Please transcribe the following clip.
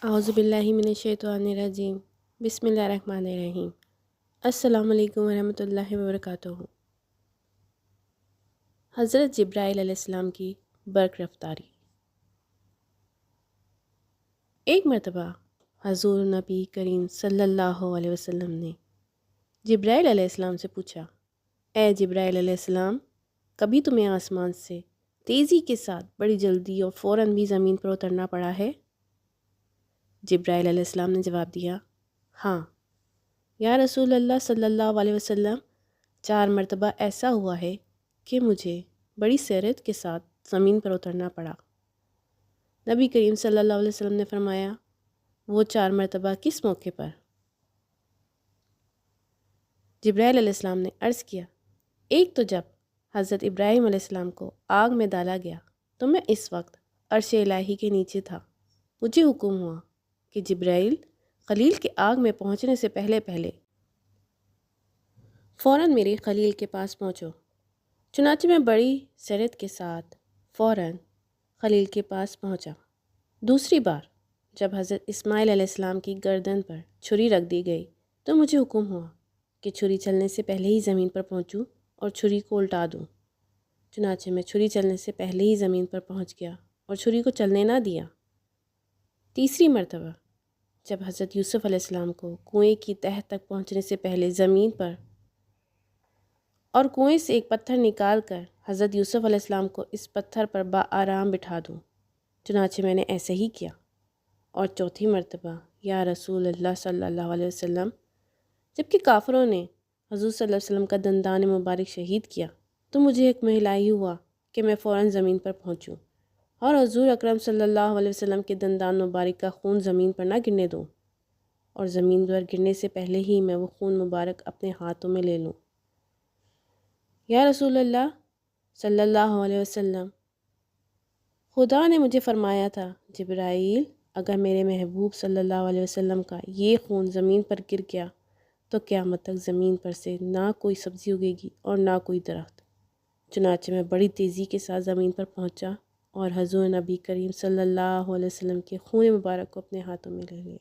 اعوذ باللہ من الشیطان الرجیم، بسم اللہ الرحمن الرحیم۔ السلام علیکم ورحمۃ اللہ وبرکاتہ۔ حضرت جبرائیل علیہ السلام کی برق رفتاری۔ ایک مرتبہ حضور نبی کریم صلی اللہ علیہ وسلم نے جبرائیل علیہ السلام سے پوچھا، اے جبرائیل علیہ السلام، کبھی تمہیں آسمان سے تیزی کے ساتھ بڑی جلدی اور فوراً بھی زمین پر اترنا پڑا ہے؟ جبرائیل علیہ السلام نے جواب دیا، ہاں یا رسول اللہ صلی اللہ علیہ وسلم، 4 مرتبہ ایسا ہوا ہے کہ مجھے بڑی سیرت کے ساتھ زمین پر اترنا پڑا۔ نبی کریم صلی اللہ علیہ وسلم نے فرمایا، وہ 4 مرتبہ کس موقع پر؟ جبرائیل علیہ السلام نے عرض کیا، ایک تو جب حضرت ابراہیم علیہ السلام کو آگ میں ڈالا گیا تو میں اس وقت عرش الہی کے نیچے تھا۔ مجھے حکم ہوا کہ جبرائیل خلیل کے آگ میں پہنچنے سے پہلے فوراً میرے خلیل کے پاس پہنچو۔ چنانچہ میں بڑی سرعت کے ساتھ فوراً خلیل کے پاس پہنچا۔ دوسری بار جب حضرت اسماعیل علیہ السلام کی گردن پر چھری رکھ دی گئی تو مجھے حکم ہوا کہ چھری چلنے سے پہلے ہی زمین پر پہنچوں اور چھری کو الٹا دوں۔ چنانچہ میں چھری چلنے سے پہلے ہی زمین پر پہنچ گیا اور چھری کو چلنے نہ دیا۔ تیسری مرتبہ جب حضرت یوسف علیہ السلام کو کنویں کی تہہ تک پہنچنے سے پہلے زمین پر اور کنویں سے ایک پتھر نکال کر حضرت یوسف علیہ السلام کو اس پتھر پر بآرام بٹھا دوں، چنانچہ میں نے ایسے ہی کیا۔ اور چوتھی مرتبہ یا رسول اللہ صلی اللہ علیہ وسلم، جبکہ کافروں نے حضور صلی اللہ علیہ وسلم کا دندان مبارک شہید کیا تو مجھے حکم الہی ہوا کہ میں فوراً زمین پر پہنچوں اور حضور اکرم صلی اللہ علیہ وسلم کے دندان مبارک کا خون زمین پر نہ گرنے دوں، اور زمین پر گرنے سے پہلے ہی میں وہ خون مبارک اپنے ہاتھوں میں لے لوں۔ یا رسول اللہ صلی اللہ علیہ وسلم، خدا نے مجھے فرمایا تھا، جبرائیل، اگر میرے محبوب صلی اللہ علیہ وسلم کا یہ خون زمین پر گر گیا تو قیامت تک زمین پر سے نہ کوئی سبزی اگے گی اور نہ کوئی درخت۔ چنانچہ میں بڑی تیزی کے ساتھ زمین پر پہنچا اور حضور نبی کریم صلی اللہ علیہ وسلم کے خون مبارک کو اپنے ہاتھوں میں لے لیا۔